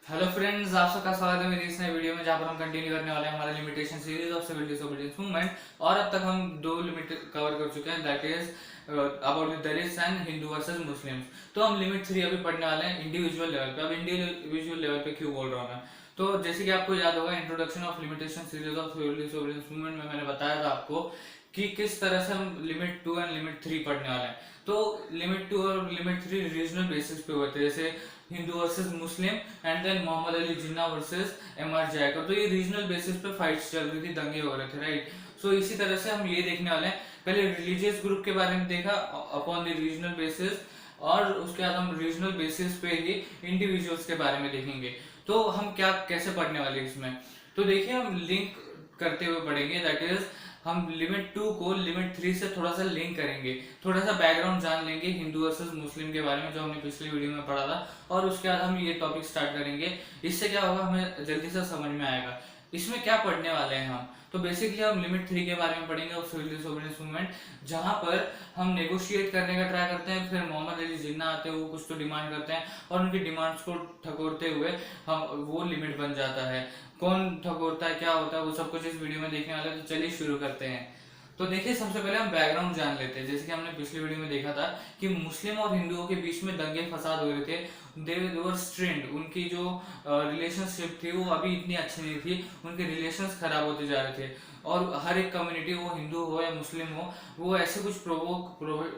Hello friends, आप सबका स्वागत है मेरी इस नए वीडियो में जहां पर हम कंटिन्यू करने वाले हैं हमारे limitation series of civil disobedience movement. और अब तक हम दो लिमिट कवर कर चुके हैं, that is about the Dalits and Hindu versus Muslims. तो हम लिमिट 3 अभी पढ़ने वाले हैं इंडिविजुअल लेवल पे। अब इंडिविजुअल लेवल पे क्यों बोल रहा हूँ मैं, तो जैसे कि आपको याद होगा introduction of limitation series of civil disobedience movement में मैंने बताया था आपको कि किस तरह से हम लिमिट 2 एंड लिमिट 3 पढ़ने वाले हैं। तो लिमिट 2 और लिमिट 3 रीजनल बेसिस पे होते हैं, जैसे Hindu versus Muslim and then Mohammad Ali Jinnah versus M R Jayakar. तो ये रीजनल बेसिस पे फाइट्स चल रही थी, दंगे हो रहे थे, राइट। सो इसी तरह से हम ये देखने वाले हैं, पहले रिलीजियस ग्रुप के बारे में देखा अपॉन द रीजनल बेसिस, और उसके बाद हम रीजनल बेसिस पे ही इंडिविजुअल्स के बारे में देखेंगे। तो हम क्या कैसे पढ़ने वाले हैं इसमें, तो देखिए हम लिंक करते हुए पढ़ेंगे, दैट इज हम लिमिट 2 को लिमिट 3 से थोड़ा सा लिंक करेंगे, थोड़ा सा बैकग्राउंड जान लेंगे हिंदू वर्सेस मुस्लिम के बारे में जो हमने पिछली वीडियो में पढ़ा था, और उसके बाद हम ये टॉपिक स्टार्ट करेंगे। इससे क्या होगा, हमें जल्दी से समझ में आएगा इसमें क्या पढ़ने वाले हैं हम। तो बेसिकली हम लिमिट 3 के बारे में पढ़ेंगे ऑफ सिविल डिसोबीडियंस मूवमेंट, जहां पर हम नेगोशिएट करने का ट्राई करते हैं। फिर मोहम्मद अली जिन्ना आते हैं, वो कुछ तो डिमांड करते हैं और उनकी डिमांड्स को ठकोरते हुए हम वो लिमिट बन जाता है। कौन ठगोरता है, क्या होता है, वो सब कुछ इस वीडियो में देखने वाले हैं। तो चलिए शुरू करते हैं। तो देखिए सबसे पहले हम बैकग्राउंड जान लेते हैं। जैसे कि हमने पिछली वीडियो में देखा था कि मुस्लिम और हिंदुओं के बीच में दंगे फसाद हो रहे थे, दे वर स्ट्रेंड। उनकी जो रिलेशनशिप थी वो अभी इतनी अच्छी नहीं थी, उनके रिलेशंस खराब होते जा रहे थे। और हर एक कम्युनिटी, वो हिंदू हो या मुस्लिम हो, वो ऐसे कुछ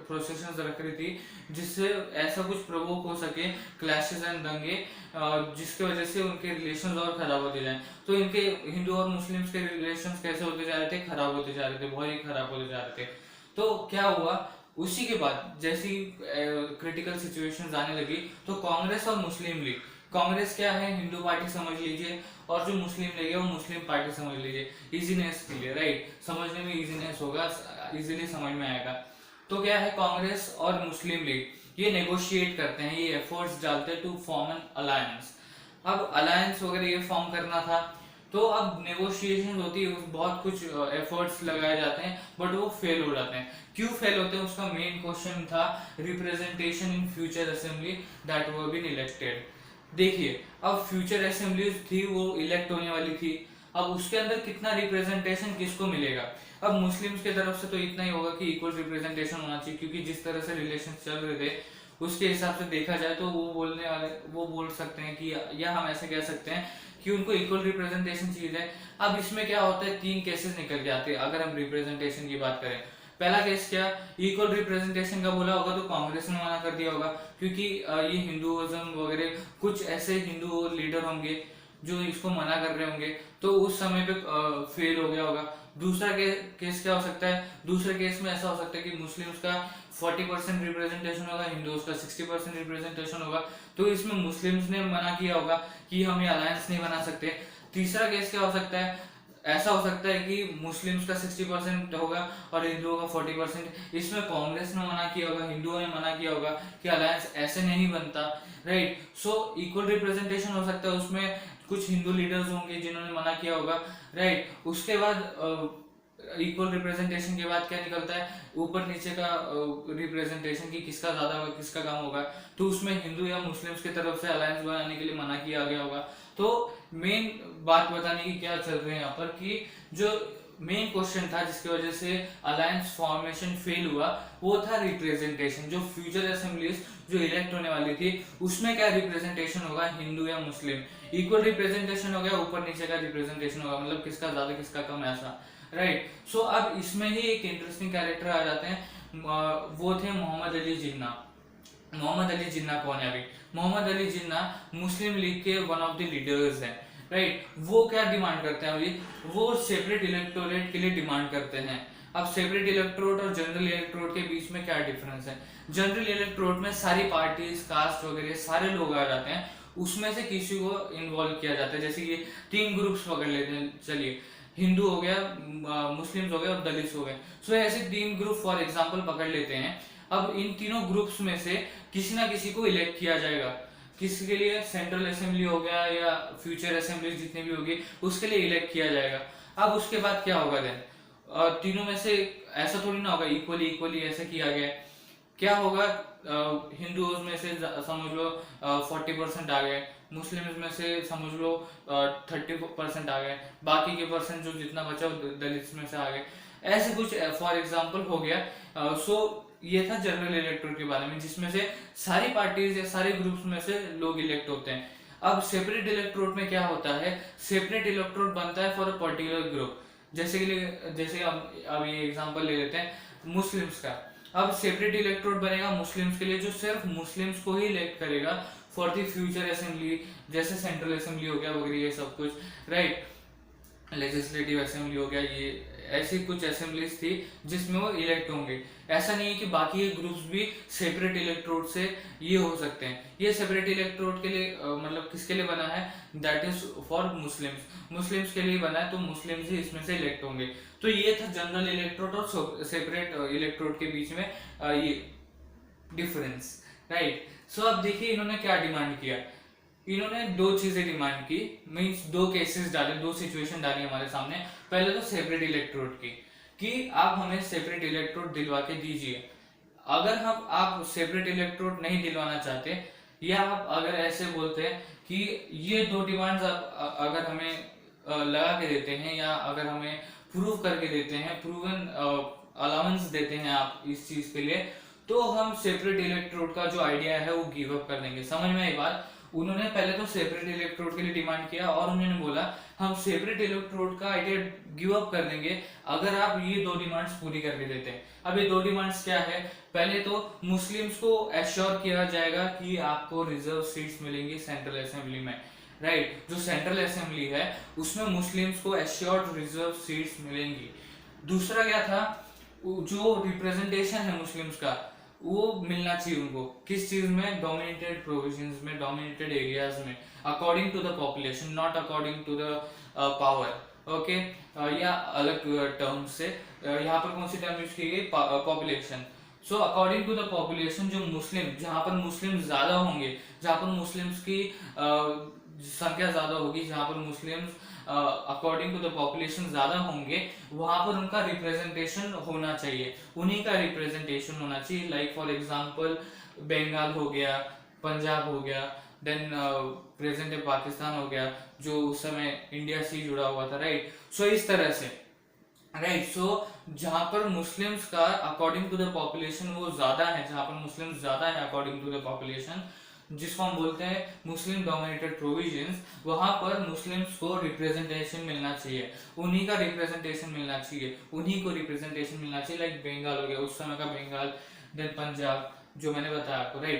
प्रोसेशंस रख रही थी जिससे ऐसा कुछ प्रोवोक हो सके, क्लैशेस एंड दंगे, जिसकी वजह से उनके रिलेशंस और खराब होते जाएं। तो इनके हिंदू और मुस्लिम्स के रिलेशंस कैसे होते जा रहे थे, खराब होते जा रहे थे, बहुत ही खराब होते जा रहे थे। तो क्या हुआ, उसी के बाद जैसी क्रिटिकल सिचुएशन आने लगी, तो कांग्रेस और मुस्लिम लीग, कांग्रेस क्या है, हिंदू पार्टी समझ लीजिए, और जो मुस्लिम लीग है वो मुस्लिम पार्टी समझ लीजिए, इजीनेस के लिए, राइट, समझने में इजीनेस होगा, इजीली समझ में आएगा। तो क्या है, कांग्रेस और मुस्लिम लीग ये नेगोशिएट करते हैं, ये एफर्ट्स डालते हैं टू फॉर्म एन अलायंस। अब अलायंस वगैरह ये फॉर्म करना था, तो अब नेगोशिएशन होती है, बहुत कुछ एफर्ट्स लगाए जाते हैं, बट वो फेल हो जाते हैं। क्यों फेल होते हैं, उसका मेन क्वेश्चन था representation in future assembly that were been elected. देखिए अब फ्यूचर असेंबलीज थी, वो इलेक्ट होने वाली थी, अब उसके अंदर कितना रिप्रेजेंटेशन किसको मिलेगा। अब मुस्लिम्स की तरफ से तो इतना ही होगा कि इक्वल रिप्रेजेंटेशन होना चाहिए, क्योंकि जिस तरह से रिलेशन चल रहे थे उसके हिसाब से देखा जाए तो वो बोलने वाले वो बोल सकते हैं कि, या हम ऐसे कह सकते हैं कि उनको इक्वल रिप्रेजेंटेशन चाहिए। अब इसमें क्या होता है, 3 केसेस निकल के आते हैं अगर हम रिप्रेजेंटेशन की बात करें। पहला केस क्या, इक्वल रिप्रेजेंटेशन का बोला होगा तो कांग्रेस ने मना कर दिया होगा, क्योंकि ये हिंदुइज्म वगैरह कुछ ऐसे हिंदू लीडर होंगे जो इसको मना कर रहे होंगे, तो उस समय पे फेल हो गया होगा। दूसरा केस क्या हो सकता है, दूसरे केस में ऐसा हो सकता है कि मुस्लिम्स का 40% रिप्रेजेंटेशन होगा, हिंदूज का 60% रिप्रेजेंटेशन होगा, तो इसमें मुस्लिम्स ने मना किया होगा कि हम ये अलायंस नहीं बना सकते। तीसरा केस क्या हो सकता है, ऐसा हो सकता है कि मुस्लिम्स का 60% होगा और हिंदुओं का 40%, इसमें कांग्रेस ने मना किया होगा, हिंदुओं ने मना किया होगा कि अलायंस ऐसे नहीं बनता, राइट। सो इक्वल रिप्रेजेंटेशन हो सकता है, उसमें कुछ हिंदू लीडर्स होंगे जिन्होंने मना किया होगा, राइट। उसके बाद इक्वल रिप्रेजेंटेशन के बाद क्या निकलता है, ऊपर नीचे का रिप्रेजेंटेशन की किसका ज्यादा होगा किसका कम होगा, तो उसमें हिंदू या मुस्लिम्स की तरफ से अलायंस बनाने के लिए मना किया गया होगा। तो मेन बात बताने की क्या चल रही है यहाँ पर कि जो मेन क्वेश्चन था जिसकी वजह से अलायंस फॉर्मेशन फेल हुआ, वो था रिप्रेजेंटेशन। जो फ्यूचर असेंबलीज जो इलेक्ट होने वाली थी उसमें क्या रिप्रेजेंटेशन होगा, हिंदू या मुस्लिम, इक्वल रिप्रेजेंटेशन हो गया, ऊपर नीचे का रिप्रेजेंटेशन होगा, मतलब किसका ज्यादा किसका कम, ऐसा, राइट। सो अब इसमें ही एक इंटरेस्टिंग कैरेक्टर आ जाते हैं, वो थे मोहम्मद अली जिन्ना। मोहम्मद अली जिन्ना कौन है अभी, मोहम्मद अली जिन्ना मुस्लिम लीग के वन ऑफ द लीडर्स हैं, राइट। वो क्या डिमांड करते हैं अभी, वो सेपरेट इलेक्टोरेट के लिए डिमांड करते हैं। अब सेपरेट इलेक्टोरेट और जनरल इलेक्टोरेट के बीच में क्या डिफरेंस है, जनरल इलेक्टोरेट में सारी पार्टीज, कास्ट वगैरह सारे लोग आ जाते हैं, उसमें से किसी को इन्वॉल्व किया जाता है। जैसे ये 3 ग्रुप्स पकड़ लेते हैं, चलिए, हिंदू हो गया, मुस्लिम्स हो गए और दलित्स हो गए। सो ऐसे 3 ग्रुप फॉर एग्जांपल पकड़ लेते हैं। अब इन तीनों ग्रुप्स में से किसी ना किसी को इलेक्ट किया जाएगा, किसी के लिए सेंट्रल असेंबली हो गया या फ्यूचर असेंबली जितने भी होगी उसके लिए इलेक्ट किया जाएगा। अब उसके बाद क्या होगा देन, तीनों में से ऐसा थोड़ी ना होगा इक्वली इक्वली ऐसा किया गया है, क्या होगा, हिंदुओं में से समझ लो 40% आ गए, मुस्लिम्स में से समझ लो 30% आ गए, बाकी के परसेंट जो जितना बचा वो दलित्स में से आ गए, ऐसे कुछ फॉर एग्जाम्पल हो गया। सो ये था जनरल इलेक्टोरेट के बारे में, जिसमें से सारी पार्टीज या सारे ग्रुप्स में से लोग इलेक्ट होते हैं। अब सेपरेट इलेक्टोरेट में क्या होता है, सेपरेट इलेक्टोरेट बनता है फॉर अ पर्टिकुलर ग्रुप। जैसे अब ये एग्जांपल ले लेते हैं मुस्लिम्स का। अब सेपरेट इलेक्टोरेट बनेगा मुस्लिम्स के लिए, जो सिर्फ मुस्लिम्स को ही इलेक्ट करेगा फॉर द फ्यूचर असेंबली, जैसे सेंट्रल असेंबली हो गया वगैरह ये सब कुछ, राइट। लेजिस्लेटिव असेंबली हो गया, ये ऐसी कुछ असेंबलीज थी जिसमें वो इलेक्ट होंगे। ऐसा नहीं है कि बाकी के ग्रुप्स भी सेपरेट इलेक्टोरेट से ये हो सकते हैं। ये सेपरेट इलेक्टोरेट के लिए मतलब किसके लिए बना है, दैट इज फॉर मुस्लिम्स के लिए बना है, तो मुस्लिम्स ही इसमें से इलेक्ट होंगे। तो ये था जनरल इलेक्टोरेट और सेपरेट इलेक्टोरेट के बीच में ये डिफरेंस, राइट। सो अब देखिए इन्होंने क्या डिमांड किया। इन्होंने दो चीजें डिमांड की, मींस दो केसेस डाले, दो सिचुएशन डाली हमारे सामने। पहले तो सेपरेट इलेक्टोरेट की, कि आप हमें सेपरेट इलेक्टोरेट दिलवा के दीजिए। अगर आप सेपरेट इलेक्टोरेट नहीं दिलवाना चाहते, या आप अगर ऐसे बोलते हैं कि ये दो डिमांड्स आप अगर हमें लगा के देते हैं, या अगर हमें प्रूव करके देते हैं, प्रूवन अलाउंस देते हैं आप इस चीज के लिए, तो हम सेपरेट इलेक्टोरेट का जो आइडिया है वो गिव अप कर देंगे। समझ में आई बात। उन्होंने पहले तो सेपरेट इलेक्टोरेट के लिए डिमांड किया, और उन्होंने बोला हम सेपरेट इलेक्टोरेट का आइडिया गिव अप कर देंगे अगर आप ये दो डिमांड्स पूरी करके देते हैं। अब ये दो डिमांड्स क्या है, पहले तो मुस्लिम्स को एश्योर किया जाएगा कि आपको रिजर्व सीट्स मिलेंगी सेंट्रल असेंबली में, राइट। जो सेंट्रल असेंबली है उसमें मुस्लिम्स को एश्योर्ड रिजर्व सीट्स मिलेंगी। दूसरा क्या था, जो रिप्रेजेंटेशन है मुस्लिम्स का वो मिलना चाहिए उनको, किस चीज में, डोमिनेटेड प्रोविजंस में, डोमिनेटेड एरियाज में, according to the population, not according to the power, okay. या अलग टर्म से यहाँ पर कौन सी टर्म यूज की गई, population. So according to the population, जो मुस्लिम, जहाँ पर मुस्लिम ज्यादा होंगे, जहाँ पर मुस्लिम्स की संख्या ज्यादा होगी, जहाँ पर Muslims according to the population ज्यादा होंगे, वहां पर उनका रिप्रेजेंटेशन होना चाहिए, उन्हीं का रिप्रेजेंटेशन होना चाहिए। लाइक फॉर एग्जांपल बंगाल हो गया, पंजाब हो गया, देन प्रेजेंट डे पाकिस्तान हो गया, जो उस समय इंडिया से जुड़ा हुआ था, राइट। सो इस तरह से, राइट। सो जहां पर मुस्लिम्स का अकॉर्डिंग टू द पॉपुलेशन वो ज्यादा है, जहां पर मुस्लिम्स ज्यादा है अकॉर्डिंग टू द पॉपुलेशन, जिसको हम बोलते हैं मुस्लिम डोमिनेटेड प्रोविजंस, वहां पर मुस्लिम्स को रिप्रेजेंटेशन मिलना चाहिए, उन्हीं का रिप्रेजेंटेशन मिलना चाहिए, उन्हीं को रिप्रेजेंटेशन मिलना चाहिए। लाइक बंगाल हो गया, उस समय का बंगाल, देन पंजाब, जो मैंने बताया आपको, राइट।